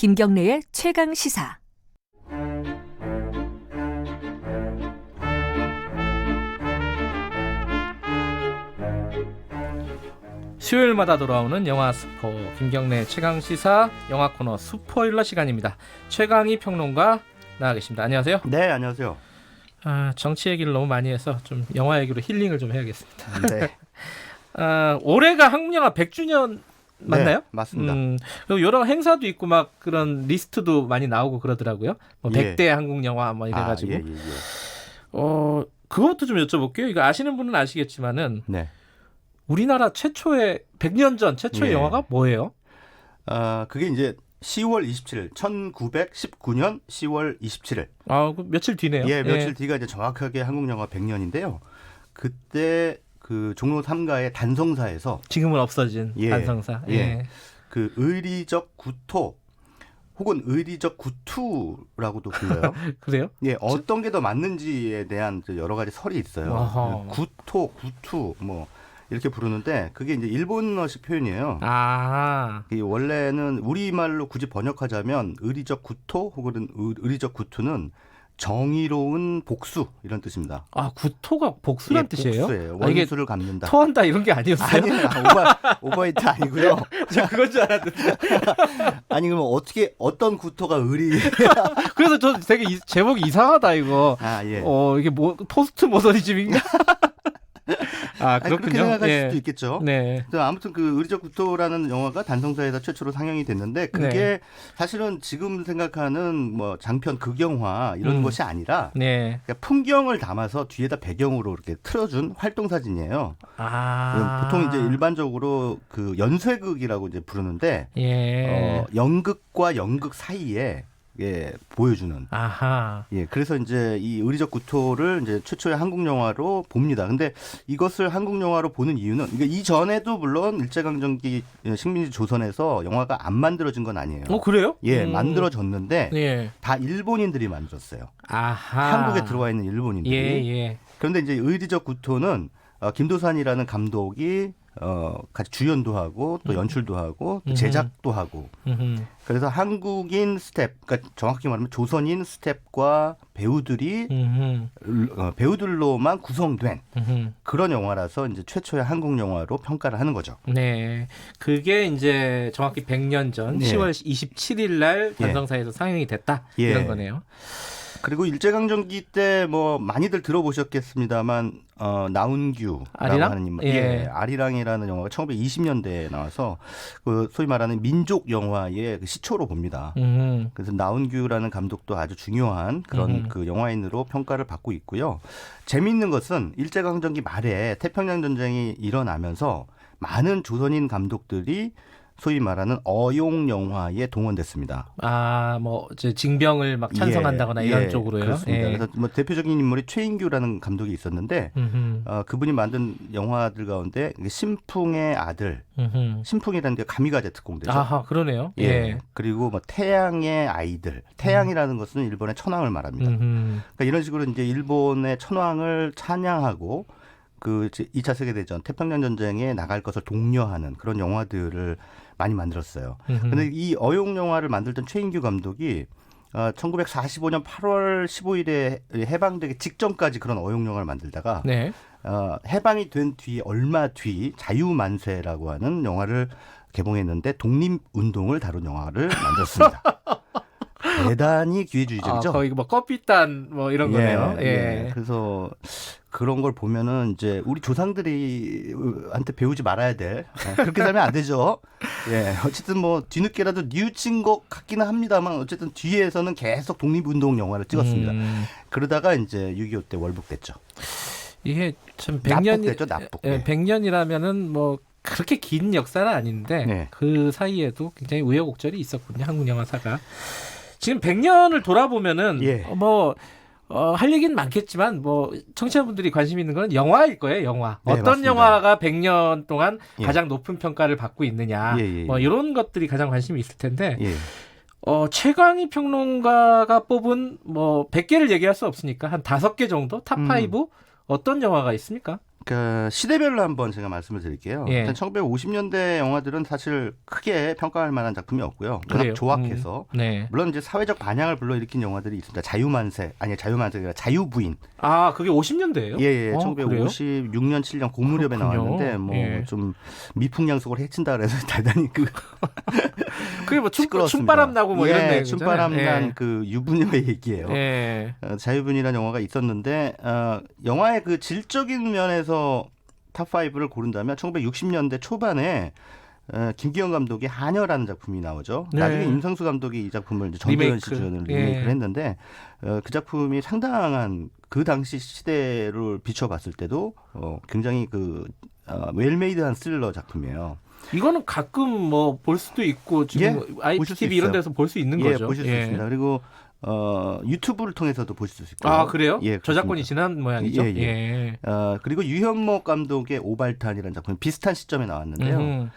김경래의 최강 시사. 수요일마다 돌아오는 영화 스포 김경래 최강 시사 영화 코너 스포일러 시간입니다. 최강희 평론가 나와 계십니다. 안녕하세요. 네, 안녕하세요. 정치 얘기를 너무 많이 해서 좀 영화 얘기로 힐링을 좀 해야겠습니다. 네. 올해가 한국 영화 100주년 맞나요? 네, 맞습니다. 그리고 여러 행사도 있고 막 그런 리스트도 많이 나오고 그러더라고요. 뭐 100대 한국 영화 뭐 이래가지고. 예. 그것도 좀 여쭤볼게요. 이거 아시는 분은 아시겠지만은. 네. 우리나라 최초의 100년 전 최초의 예. 영화가 뭐예요? 그게 이제 10월 27일, 1919년 10월 27일. 그 며칠 뒤네요. 예, 며칠 뒤가 이제 정확하게 한국 영화 100년인데요. 그때 그 종로 3가의 단성사에서 지금은 없어진 단성사. 예. 그 의리적 구토 혹은 의리적 구투라고도 불러요. 그래요? 예, 어떤 게 더 맞는지에 대한 여러 가지 설이 있어요. 구토, 구투 뭐 이렇게 부르는데 그게 이제 일본어식 표현이에요. 원래는 우리말로 굳이 번역하자면 의리적 구토 혹은 의리적 구투는 정의로운 복수 이런 뜻입니다. 구토가 복수란 뜻이에요? 복수예요. 원수를 갚는다. 토한다 이런 게 아니었어요? 아니에요. 오버히트 아니고요. 제가 그건 줄 알았는데. 아니 그러면 어떤 구토가 그래서 저 되게 제목이 이상하다 이거. 예. 이게 뭐 포스트 모더니즘인가? 그렇군요. 그렇게 생각할 수도 있겠죠. 네. 아무튼 그 의리적 구토라는 영화가 단성사에서 최초로 상영이 됐는데 그게 사실은 지금 생각하는 뭐 장편 극영화 이런 것이 아니라 그러니까 풍경을 담아서 뒤에다 배경으로 이렇게 틀어준 활동 사진이에요. 보통 이제 일반적으로 그 연쇄극이라고 이제 부르는데 연극과 연극 사이에 보여주는. 그래서 이제 이 의리적 구토를 이제 최초의 한국 영화로 봅니다. 근데 이것을 한국 영화로 보는 이유는 그러니까 이전에도 물론 일제강점기 식민지 조선에서 영화가 안 만들어진 건 아니에요. 그래요? 만들어졌는데 다 일본인들이 만들었어요. 한국에 들어와 있는 일본인들이. 그런데 이제 의리적 구토는 김도산이라는 감독이 같이 주연도 하고 또 연출도 하고 또 제작도 하고 그래서 한국인 스텝, 그러니까 정확히 말하면 조선인 스텝과 배우들로만 구성된 그런 영화라서 이제 최초의 한국 영화로 평가를 하는 거죠. 네, 그게 이제 정확히 100년 전 10월 27일 날 단성사에서 상영이 됐다 이런 거네요. 그리고 일제강점기 때 뭐 많이들 들어보셨겠습니다만 나운규라고 하는 인물, 아리랑이라는 영화가 1920년대에 나와서 그 소위 말하는 민족 영화의 그 시초로 봅니다. 그래서 나운규라는 감독도 아주 중요한 그런 그 영화인으로 평가를 받고 있고요. 재미있는 것은 일제강점기 말에 태평양 전쟁이 일어나면서 많은 조선인 감독들이 소위 말하는 어용 영화에 동원됐습니다. 뭐 징병을 막 찬성한다거나 이런 쪽으로요. 그렇습니다. 그래서 뭐 대표적인 인물이 최인규라는 감독이 있었는데 그분이 만든 영화들 가운데 신풍의 아들, 신풍이라는 게 가미가제 특공대죠. 그러네요. 그리고 뭐 태양의 아이들, 태양이라는 것은 일본의 천황을 말합니다. 그러니까 이런 식으로 이제 일본의 천황을 찬양하고 그 2차 세계대전, 태평양 전쟁에 나갈 것을 독려하는 그런 영화들을 많이 만들었어요. 그런데 이 어용 영화를 만들던 최인규 감독이 1945년 8월 15일에 해방되기 직전까지 그런 어용 영화를 만들다가 해방이 된 뒤 얼마 뒤 자유만세라고 하는 영화를 개봉했는데 독립운동을 다룬 영화를 만들었습니다. 대단히 기회주의적이죠. 거의 뭐 커피단 뭐 이런 거네요. 그래서 그런 걸 보면은 이제 우리 조상들이한테 배우지 말아야 돼. 그렇게 살면 안 되죠. 어쨌든 뭐 뒤늦게라도 뉘우친 것 같기는 합니다만 어쨌든 뒤에서는 계속 독립운동 영화를 찍었습니다. 그러다가 이제 6.25 때 월북됐죠. 이게 참 100년이 납북됐죠, 납북. 100년이라면은 뭐 그렇게 긴 역사는 아닌데 그 사이에도 굉장히 우여곡절이 있었군요. 한국 영화사가. 지금 100년을 돌아보면은 할 얘기는 많겠지만 뭐 청취자분들이 관심 있는 건 영화일 거예요. 영화. 어떤 맞습니다. 영화가 100년 동안 가장 높은 평가를 받고 있느냐. 뭐 이런 것들이 가장 관심이 있을 텐데 최강희 평론가가 뽑은 뭐 100개를 얘기할 수 없으니까 한 5개 정도 탑5 어떤 영화가 있습니까? 그러니까 시대별로 한번 제가 말씀을 드릴게요. 예. 일단 1950년대 영화들은 사실 크게 평가할 만한 작품이 없고요. 워낙 조악해서. 네. 물론 이제 사회적 반향을 불러일으킨 영화들이 있습니다. 자유만세가 아니라 자유부인. 아, 그게 50년대예요? 예. 1956년, 7년 그 무렵에 나왔는데 뭐 좀 미풍양속을 해친다 그래서 대단히 그게 뭐 춤바람 나고 뭐 이런 내용이잖아요. 춤바람 난 그 유부녀의 얘기예요. 자유부인이라는 영화가 있었는데 영화의 그 질적인 면에서 탑5를 고른다면 1960년대 초반에 김기현 감독의 하녀라는 작품이 나오죠. 네. 나중에 임성수 감독이 이 작품을 이제 전도연 시즌을 리메이크를 했는데 그 작품이 상당한 그 당시 시대를 비춰봤을 때도 굉장히 웰메이드한 스릴러 작품이에요. 이거는 가끔 뭐 볼 수도 있고 지금 IPTV 이런 데서 볼 수 있는 거죠. 보실 수 있습니다. 그리고 유튜브를 통해서도 보실 수 있고요. 아, 그래요? 예, 저작권이 지난 모양이죠. 그리고 유현목 감독의 오발탄이라는 작품이 비슷한 시점에 나왔는데요.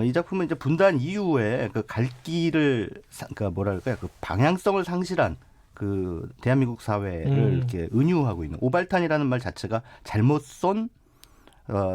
이 작품은 이제 분단 이후에 그 갈 길을 그 방향성을 상실한 그 대한민국 사회를 이렇게 은유하고 있는 오발탄이라는 말 자체가 잘못 쏜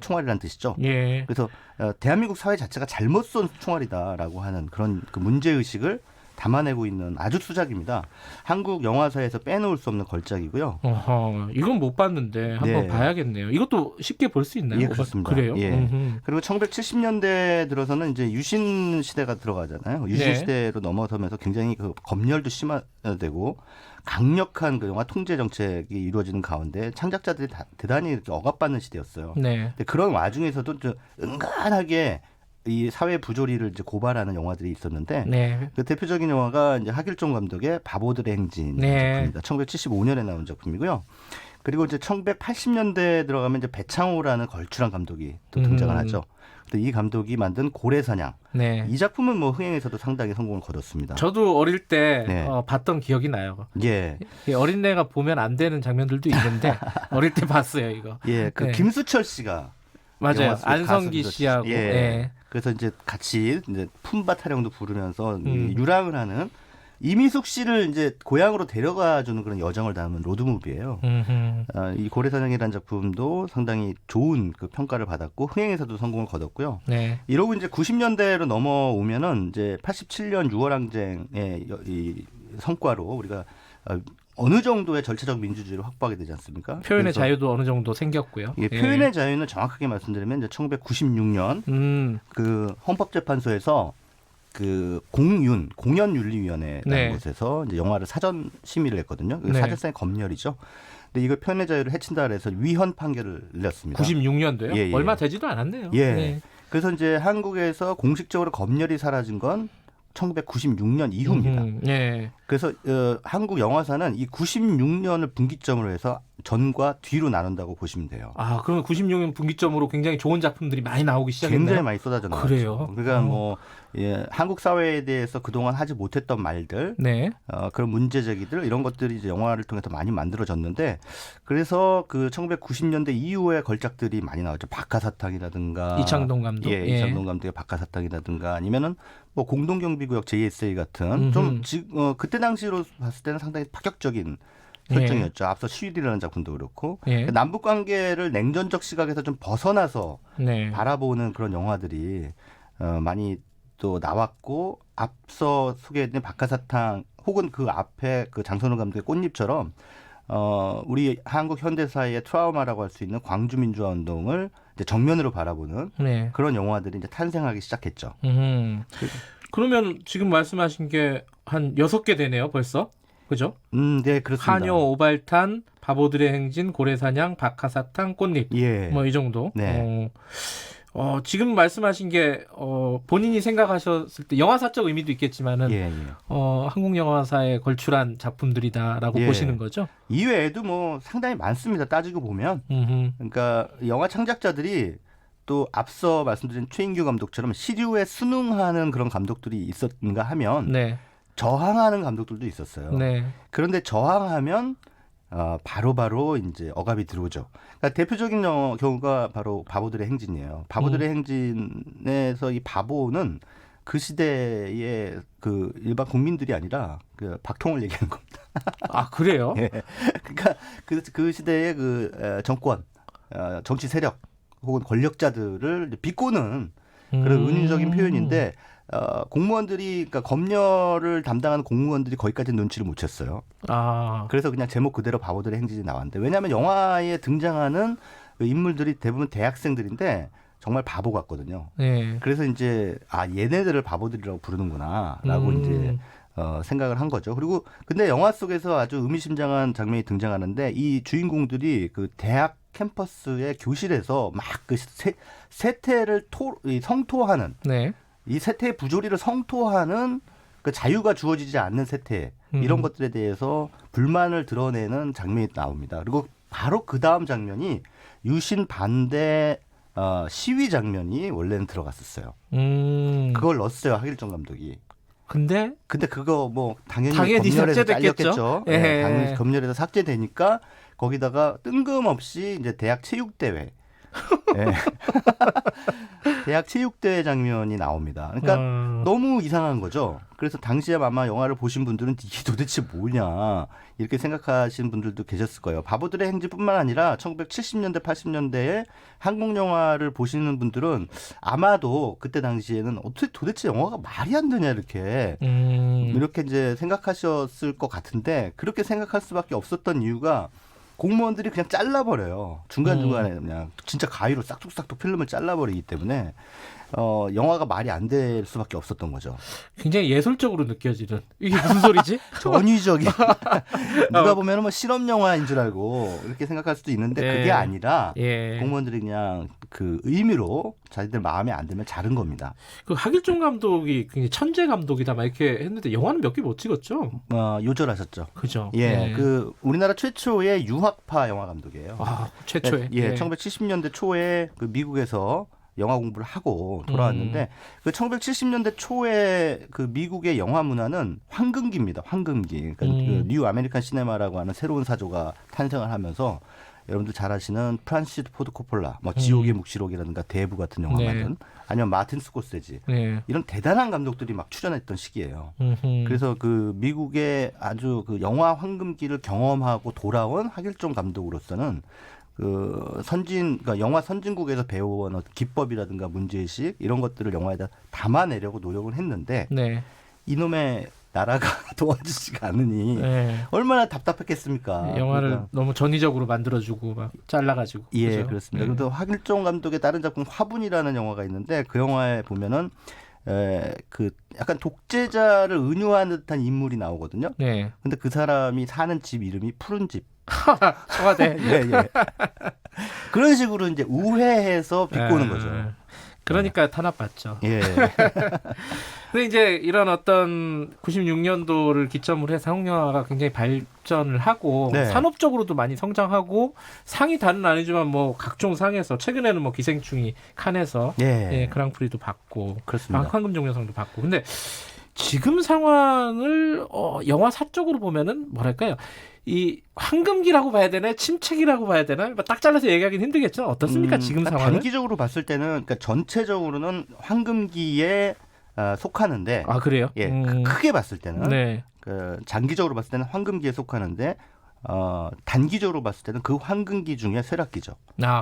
총알이라는 뜻이죠. 그래서 대한민국 사회 자체가 잘못 쏜 총알이다라고 하는 그런 그 문제 의식을 담아내고 있는 아주 수작입니다. 한국 영화사에서 빼놓을 수 없는 걸작이고요. 이건 못 봤는데 한번 봐야겠네요. 이것도 쉽게 볼 수 있나요? 예, 그렇습니다. 그래요? 그리고 1970년대 들어서는 이제 유신 시대가 들어가잖아요. 유신 시대로 넘어서면서 굉장히 그 검열도 심화되고 강력한 그 영화 통제 정책이 이루어지는 가운데 창작자들이 대단히 이렇게 억압받는 시대였어요. 근데 그런 와중에서도 좀 은간하게 이 사회 부조리를 이제 고발하는 영화들이 있었는데 그 대표적인 영화가 이제 하길종 감독의 바보들의 행진 작품입니다. 1975년에 나온 작품이고요. 그리고 이제 1980년대에 들어가면 이제 배창호라는 걸출한 감독이 또 등장을 하죠. 근데 이 감독이 만든 고래사냥. 이 작품은 뭐 흥행에서도 상당히 성공을 거뒀습니다. 저도 어릴 때 봤던 기억이 나요. 어린애가 보면 안 되는 장면들도 있는데 어릴 때 봤어요, 이거. 김수철 씨가 맞아요. 안성기 씨하고. 그래서 이제 같이 이제 품바 타령도 부르면서 유랑을 하는 이미숙 씨를 이제 고향으로 데려가 주는 그런 여정을 담은 로드무비예요. 이 고래사냥이라는 작품도 상당히 좋은 그 평가를 받았고 흥행에서도 성공을 거뒀고요. 이러고 이제 90년대로 넘어오면은 이제 87년 6월 항쟁의 이 성과로 우리가 어느 정도의 절차적 민주주의를 확보하게 되지 않습니까? 표현의 자유도 어느 정도 생겼고요. 표현의 자유는 정확하게 말씀드리면 이제 1996년 그 헌법재판소에서 그 공연윤리위원회라는 곳에서 이제 영화를 사전 심의를 했거든요. 사실상의 검열이죠. 근데 이걸 표현의 자유를 해친다 그래서 위헌 판결을 내렸습니다. 96년도요? 얼마 되지도 않았네요. 그래서 이제 한국에서 공식적으로 검열이 사라진 건 1996년 이후입니다. 그래서 한국 영화사는 이 96년을 분기점으로 해서 전과 뒤로 나눈다고 보시면 돼요. 아, 그러면 96년 분기점으로 굉장히 좋은 작품들이 많이 나오기 시작했나요? 굉장히 많이 쏟아져 나왔죠. 그래요? 그러니까 한국 사회에 대해서 그동안 하지 못했던 말들, 그런 문제 제기들 이런 것들이 이제 영화를 통해서 많이 만들어졌는데 그래서 그 1990년대 이후에 걸작들이 많이 나왔죠. 박하사탕이라든가 이창동 감독, 이창동 감독의 박하사탕이라든가 아니면은 뭐 공동경비구역 JSA 같은 좀 그때 당시로 봤을 때는 상당히 파격적인 설정이었죠. 앞서 시위라는 작품도 그렇고 남북 관계를 냉전적 시각에서 좀 벗어나서 바라보는 그런 영화들이 많이 또 나왔고 앞서 소개해드린 박하사탕 혹은 그 앞에 그 장선우 감독의 꽃잎처럼 우리 한국 현대사의 트라우마라고 할 수 있는 광주민주화운동을 이제 정면으로 바라보는 그런 영화들이 이제 탄생하기 시작했죠. 그러면 지금 말씀하신 게 한 6개 되네요, 벌써. 그죠? 네, 그렇습니다. 하녀, 오발탄, 바보들의 행진, 고래사냥, 박하사탕, 꽃잎. 뭐 이 정도. 지금 말씀하신 게 본인이 생각하셨을 때 영화사적 의미도 있겠지만은 한국 영화사에 걸출한 작품들이다라고 보시는 거죠? 이외에도 뭐 상당히 많습니다. 따지고 보면. 그러니까 영화 창작자들이 또 앞서 말씀드린 최인규 감독처럼 시류에 순응하는 그런 감독들이 있었는가 하면 저항하는 감독들도 있었어요. 그런데 저항하면 바로 이제 억압이 들어오죠. 그러니까 대표적인 경우가 바로 바보들의 행진이에요. 바보들의 행진에서 이 바보는 그 시대의 그 일반 국민들이 아니라 그 박통을 얘기하는 겁니다. 아, 그래요? 그러니까 그 시대의 그 정권 정치 세력 혹은 권력자들을 비꼬는 그런 은유적인 표현인데 공무원들이 그러니까 검열을 담당하는 공무원들이 거기까지 눈치를 못 챘어요. 그래서 그냥 제목 그대로 바보들의 행진이 나왔는데 왜냐하면 영화에 등장하는 인물들이 대부분 대학생들인데 정말 바보 같거든요. 네. 그래서 이제 얘네들을 바보들이라고 부르는구나라고 이제 생각을 한 거죠. 그리고 근데 영화 속에서 아주 의미심장한 장면이 등장하는데 이 주인공들이 그 대학 캠퍼스의 교실에서 막 그 세태를 성토하는 네. 이 세태의 부조리를 성토하는 그 자유가 주어지지 않는 세태 이런 것들에 대해서 불만을 드러내는 장면이 나옵니다. 그리고 바로 그 다음 장면이 유신 반대 시위 장면이 원래는 들어갔었어요. 그걸 넣었어요 하길정 감독이. 근데 그거 뭐 당연히 검열에서 잘렸겠죠. 예. 네, 당연히 검열에서 삭제되니까 거기다가 뜬금없이 이제 대학 체육대회. 네. 대학 체육대회 장면이 나옵니다. 그러니까 너무 이상한 거죠. 그래서 당시에 아마 영화를 보신 분들은 이게 도대체 뭐냐 이렇게 생각하시는 분들도 계셨을 거예요. 바보들의 행진뿐만 아니라 1970년대 80년대에 한국 영화를 보시는 분들은 아마도 그때 당시에는 어떻게 도대체 영화가 말이 안 되냐 이렇게 이제 생각하셨을 것 같은데 그렇게 생각할 수밖에 없었던 이유가 공무원들이 그냥 잘라버려요. 중간중간에 그냥 진짜 가위로 싹둑싹둑 필름을 잘라버리기 때문에 영화가 말이 안 될 수밖에 없었던 거죠. 굉장히 예술적으로 느껴지는. 이게 무슨 소리지? 전위적인. 누가 보면 뭐 실험 영화인 줄 알고 이렇게 생각할 수도 있는데 그게 아니라 공무원들이 그냥 그 의미로 자기들 마음에 안 들면 자른 겁니다. 그 하길종 감독이 굉장히 천재 감독이다 막 이렇게 했는데 영화는 몇 개 못 찍었죠? 요절하셨죠. 그죠. 예, 그 우리나라 최초의 유학파 영화 감독이에요. 최초에. 1970년대 초에 그 미국에서 영화 공부를 하고 돌아왔는데 그 1970년대 초에 그 미국의 영화 문화는 황금기입니다. 황금기. 그러니까 그 뉴 아메리칸 시네마라고 하는 새로운 사조가 탄생을 하면서 여러분들 잘 아시는 프란시스 포드 코폴라, 뭐 지옥의 묵시록이라든가 대부 같은 영화 만든 아니면 마틴 스코세지 이런 대단한 감독들이 막 출연했던 시기예요. 그래서 그 미국의 아주 그 영화 황금기를 경험하고 돌아온 하길종 감독으로서는 그 그러니까 영화 선진국에서 배워온 어떤 기법이라든가 문제의식 이런 것들을 영화에다 담아내려고 노력을 했는데 이놈의 나라가 도와주지가 않으니 얼마나 답답했겠습니까? 영화를 그러니까. 너무 전위적으로 만들어주고 막 잘라가지고. 예, 그렇죠? 그렇습니다. 그래도 하길종 감독의 다른 작품 화분이라는 영화가 있는데 그 영화에 보면은 그 약간 독재자를 은유하는 듯한 인물이 나오거든요. 근데 그 사람이 사는 집 이름이 푸른 집. 청와대. 예. 그런 식으로 이제 우회해서 비꼬는 거죠. 그러니까 탄압받죠. 예. 근데 이제 이런 어떤 96년도를 기점으로 해서 한국 영화가 굉장히 발전을 하고 산업적으로도 많이 성장하고 상이 다는 아니지만 뭐 각종 상에서 최근에는 뭐 기생충이 칸에서 그랑프리도 받고 그렇습니다. 황금종려상도 받고. 근데 지금 상황을 영화 사적으로 보면은 뭐랄까요? 이 황금기라고 봐야 되나 침체기라고 봐야 되나 딱 잘라서 얘기하기는 힘들겠죠. 어떻습니까 지금 상황은? 단기적으로 봤을 때는 그러니까 전체적으로는 황금기에 속하는데 그래요? 예, 크게 봤을 때는 그 장기적으로 봤을 때는 황금기에 속하는데 단기적으로 봤을 때는 그 황금기 중에 쇠락기죠.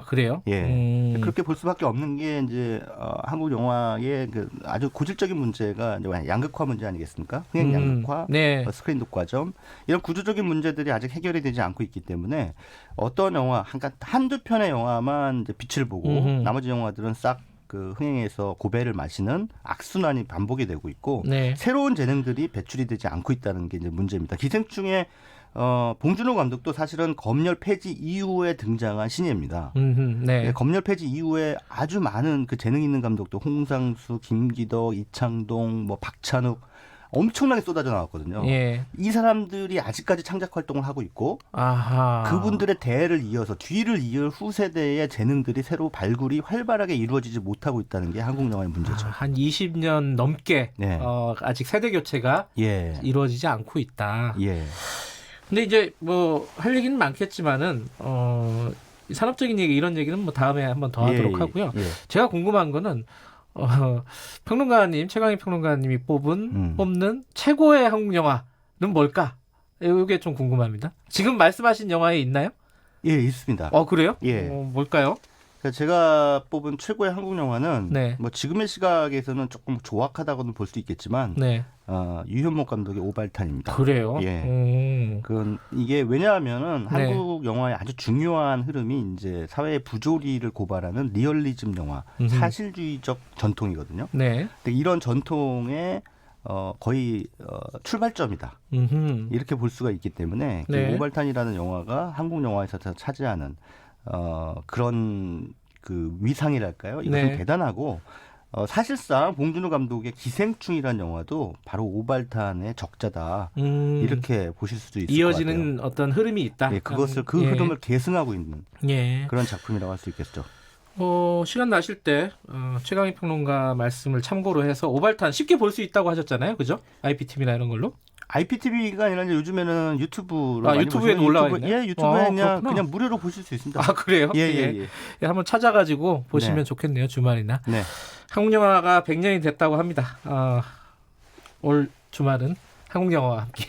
그래요? 예. 그렇게 볼 수밖에 없는 게 이제 한국 영화의 그 아주 고질적인 문제가 이제 양극화 문제 아니겠습니까? 흥행 양극화, 스크린 독과점 이런 구조적인 문제들이 아직 해결이 되지 않고 있기 때문에 어떤 영화 한두 편의 영화만 이제 빛을 보고 나머지 영화들은 싹 그 흥행에서 고배를 마시는 악순환이 반복이 되고 있고 새로운 재능들이 배출이 되지 않고 있다는 게 이제 문제입니다. 기생충의 봉준호 감독도 사실은 검열 폐지 이후에 등장한 신예입니다. 검열 폐지 이후에 아주 많은 그 재능 있는 감독도 홍상수, 김기덕, 이창동, 뭐 박찬욱 엄청나게 쏟아져 나왔거든요. 이 사람들이 아직까지 창작 활동을 하고 있고 그분들의 대를 이어서 뒤를 이을 후세대의 재능들이 새로 발굴이 활발하게 이루어지지 못하고 있다는 게 한국 영화의 문제죠. 한 20년 넘게 아직 세대 교체가 이루어지지 않고 있다. 근데 이제 뭐 할 얘기는 많겠지만은 산업적인 얘기 이런 얘기는 뭐 다음에 한번 더 하도록 하고요. 제가 궁금한 거는 평론가님 최강희 평론가님이 뽑는 최고의 한국 영화는 뭘까? 이게 좀 궁금합니다. 지금 말씀하신 영화에 있나요? 예, 있습니다. 그래요? 예. 뭘까요? 제가 뽑은 최고의 한국 영화는 네. 뭐 지금의 시각에서는 조금 조악하다고는 볼 수 있겠지만 네. 유현목 감독의 오발탄입니다. 그래요? 예. 이게 왜냐하면은 네. 한국 영화의 아주 중요한 흐름이 이제 사회의 부조리를 고발하는 리얼리즘 영화, 사실주의적 전통이거든요. 네. 근데 이런 전통의 거의 출발점이다. 이렇게 볼 수가 있기 때문에 네. 오발탄이라는 영화가 한국 영화에서 차지하는 그런 그 위상이랄까요? 이것은 네. 대단하고 사실상 봉준호 감독의 기생충이라는 영화도 바로 오발탄의 적자다. 이렇게 보실 수도 있을 이어지는 것 같아요. 어떤 흐름이 있다. 예, 그 흐름을 계승하고 있는 그런 작품이라고 할 수 있겠죠. 시간 나실 때 최강희 평론가 말씀을 참고로 해서 오발탄 쉽게 볼 수 있다고 하셨잖아요. 그죠? IPTV나 이런 걸로. IPTV가 아니라 이제 요즘에는 유튜브로 많이 유튜브에도 올라와 있나요? 예, 유튜브에 그냥 무료로 보실 수 있습니다. 그래요? 예. 한번 찾아가지고 보시면 네. 좋겠네요. 주말이나. 네. 한국 영화가 100년이 됐다고 합니다. 올 주말은 한국 영화와 함께.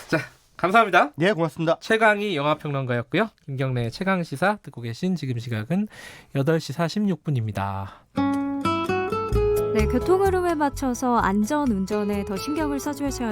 자, 감사합니다. 네, 고맙습니다. 최강희 영화평론가였고요. 김경래의 최강시사 듣고 계신 지금 시각은 8시 46분입니다. 네, 교통흐름에 맞춰서 안전 운전에 더 신경을 써주셔야